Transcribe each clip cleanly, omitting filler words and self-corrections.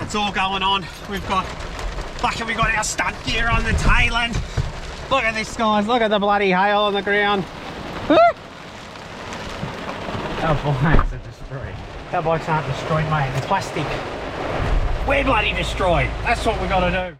It's all going on. We've got our stunt gear on the tail end. Look at this, guys. Look at the bloody hail on the ground. Woo! Our bikes are destroyed. Our bikes aren't destroyed, mate. They're plastic. We're bloody destroyed. That's what we got to do.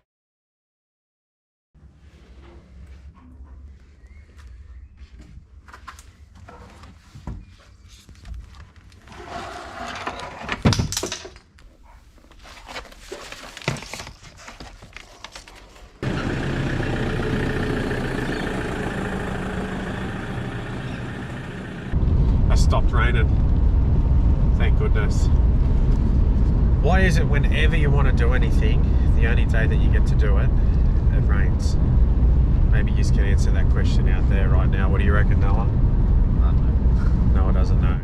Stopped raining, thank goodness. Why is it whenever you want to do anything, the only day that you get to do it, it rains? Maybe you can answer that question out there right now. What do you reckon, Noah? I don't know. Noah doesn't know.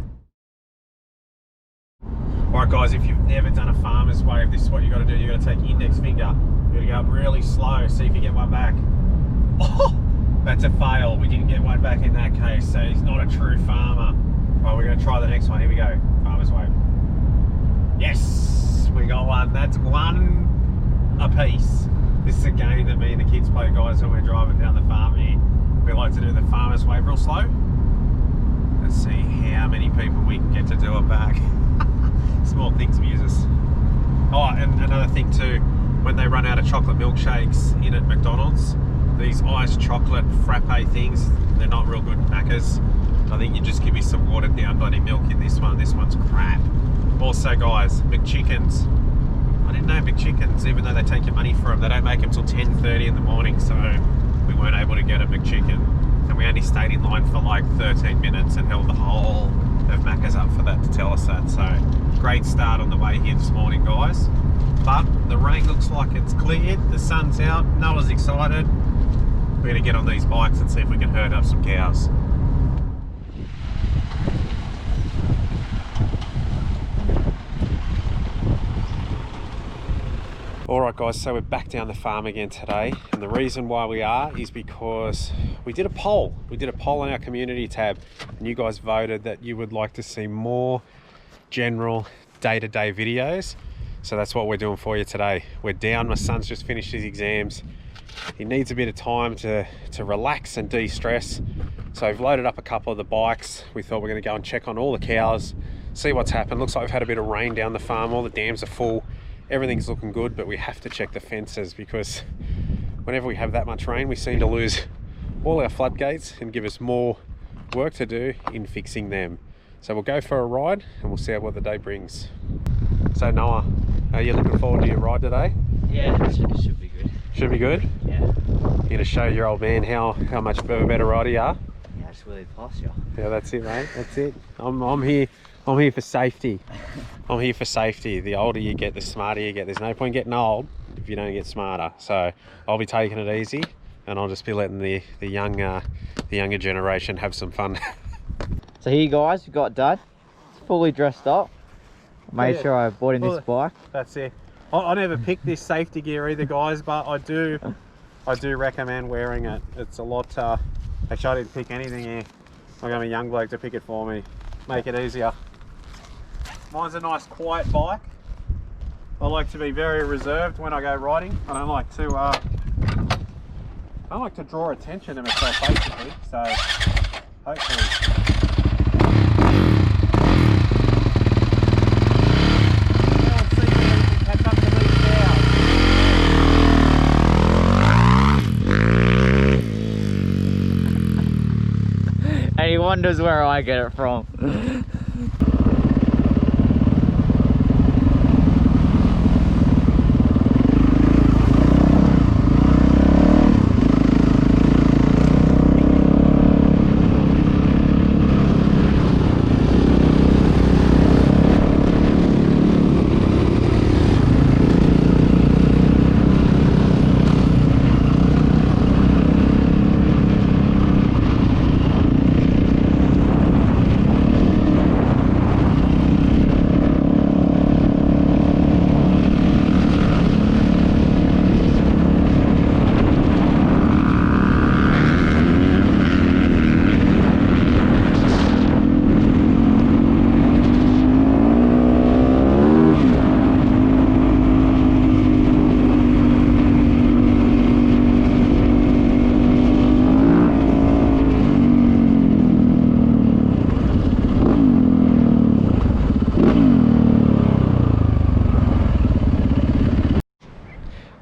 Alright guys, if you've never done a farmer's wave, this is what you got to do. You got to take your index finger, you got to go up really slow, see if you get one back. Oh, that's a fail. We didn't get one back in that case, so he's not a true farmer. Right, we're going to try the next one. Here we go. Farmer's wave. Yes, we got one. That's one apiece. This is a game that me and the kids play, guys, when we're driving down the farm here. We like to do the farmer's wave real slow. Let's see how many people we can get to do it back. Small things amuse us. Oh, and another thing too, when they run out of chocolate milkshakes in at McDonald's, these iced chocolate frappe things, they're not real good Maccas. I think you just give me some watered down bloody milk in this one. This one's crap. Also guys, McChickens. I didn't know McChickens, even though they take your money for them, they don't make them till 10:30 in the morning, so we weren't able to get a McChicken. And we only stayed in line for like 13 minutes and held the whole of Macca's up for that to tell us that. So great start on the way here this morning, guys. But the rain looks like it's cleared, the sun's out, Noah's excited. We're gonna get on these bikes and see if we can herd up some cows. Alright guys, so we're back down the farm again today, and the reason why we are is because we did a poll. We did a poll on our community tab, and you guys voted that you would like to see more general day-to-day videos. So that's what we're doing for you today. We're down, my son's just finished his exams. He needs a bit of time to relax and de-stress. So we've loaded up a couple of the bikes. We thought we're gonna go and check on all the cows, see what's happened. Looks like we've had a bit of rain down the farm, all the dams are full. Everything's looking good, but we have to check the fences because whenever we have that much rain, we seem to lose all our floodgates and give us more work to do in fixing them. So we'll go for a ride and we'll see what the day brings. So Noah, are you looking forward to your ride today? Yeah, it should be good. Should be good? Yeah. You're going to show your old man how much of a better rider you are? Yeah, it's really past you. Yeah, that's it, mate. That's it. I'm here for safety. I'm here for safety. The older you get, the smarter you get. There's no point getting old if you don't get smarter. So I'll be taking it easy, and I'll just be letting the younger generation have some fun. So here, guys, we've got Dad. It's fully dressed up. Made sure I bought him this bike. That's it. I never picked this safety gear either, guys, but I do recommend wearing it. It's a lot. Actually, I didn't pick anything here. I got a young bloke to pick it for me. Make it easier. Mine's a nice quiet bike. I like to be very reserved when I go riding. I don't like to draw attention to myself basically. So hopefully. And he wonders where I get it from.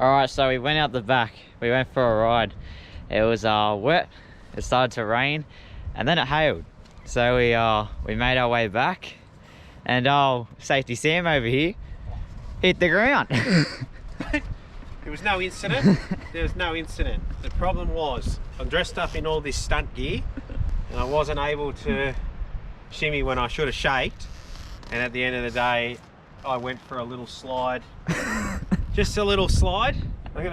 Alright, so we went out the back. We went for a ride. It was wet, it started to rain, and then it hailed. So we made our way back, and safety Sam over here hit the ground. There was no incident. There was no incident. The problem was I'm dressed up in all this stunt gear and I wasn't able to shimmy when I should have shaked, and at the end of the day I went for a little slide. Just a little slide. I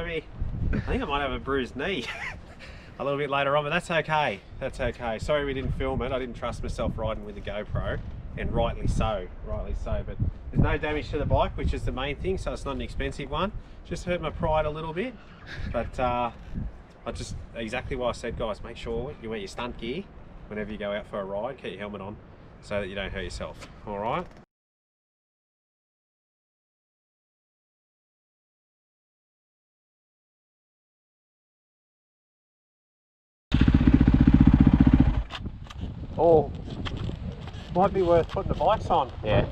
think I might have a bruised knee a little bit later on, but that's okay. That's okay. Sorry we didn't film it. I didn't trust myself riding with the GoPro, and rightly so, rightly so. But there's no damage to the bike, which is the main thing, so it's not an expensive one. Just hurt my pride a little bit, but I just, exactly what I said, guys, make sure you wear your stunt gear whenever you go out for a ride. Keep your helmet on so that you don't hurt yourself. All right. Oh, might be worth putting the bikes on. Yeah.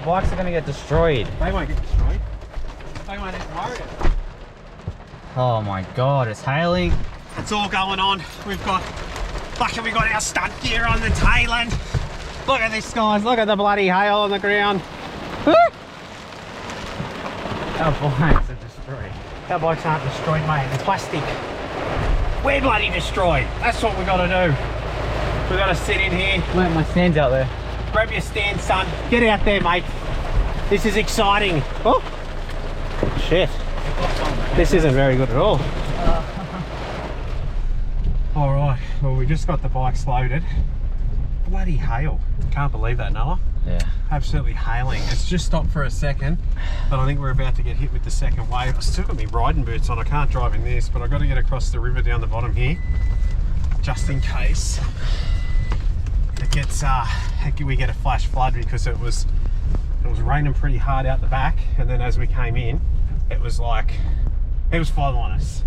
Bikes are gonna get destroyed. They won't get destroyed. They won't even worry. Oh my god, it's hailing. It's all going on. We've got our stunt gear on the tail end. Look at this, guys. Look at the bloody hail on the ground. Our bikes are destroyed. Our bikes aren't destroyed, mate. They're plastic. We're bloody destroyed. That's what we got to do. We've got to sit in here. Wait, my stand's out there. Grab your stand, son. Get out there, mate. This is exciting. Oh, shit. This isn't very good at all. All right. Well, we just got the bikes loaded. Bloody hail. Can't believe that, Noah. Yeah. Absolutely hailing. It's just stopped for a second, but I think we're about to get hit with the second wave. I've still got my riding boots on. I can't drive in this, but I've got to get across the river down the bottom here, just in case it gets we get a flash flood, because it was raining pretty hard out the back, and then as we came in it was following us.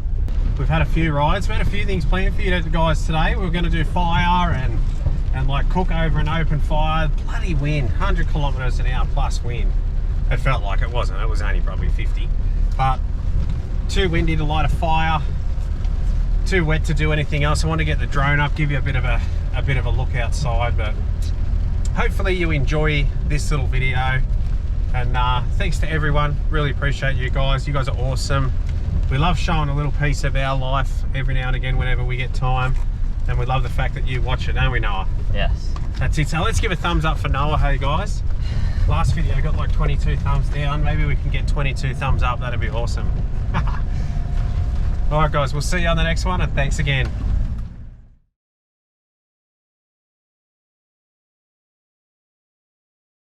We've had a few rides, we had a few things planned for you guys today. We were going to do fire and like cook over an open fire. Bloody wind, 100 kilometers an hour plus wind. It felt like it wasn't, it was only probably 50, but too windy to light a fire, too wet to do anything else. I want to get the drone up, give you a bit of a look outside, but hopefully you enjoy this little video. And thanks to everyone, really appreciate you guys. You guys are awesome. We love showing a little piece of our life every now and again whenever we get time, and we love the fact that you watch it, don't we, Noah? Yes. That's it. So let's give a thumbs up for Noah, hey guys. Last video got like 22 thumbs down. Maybe we can get 22 thumbs up. That'd be awesome. All right guys, we'll see you on the next one, and thanks again.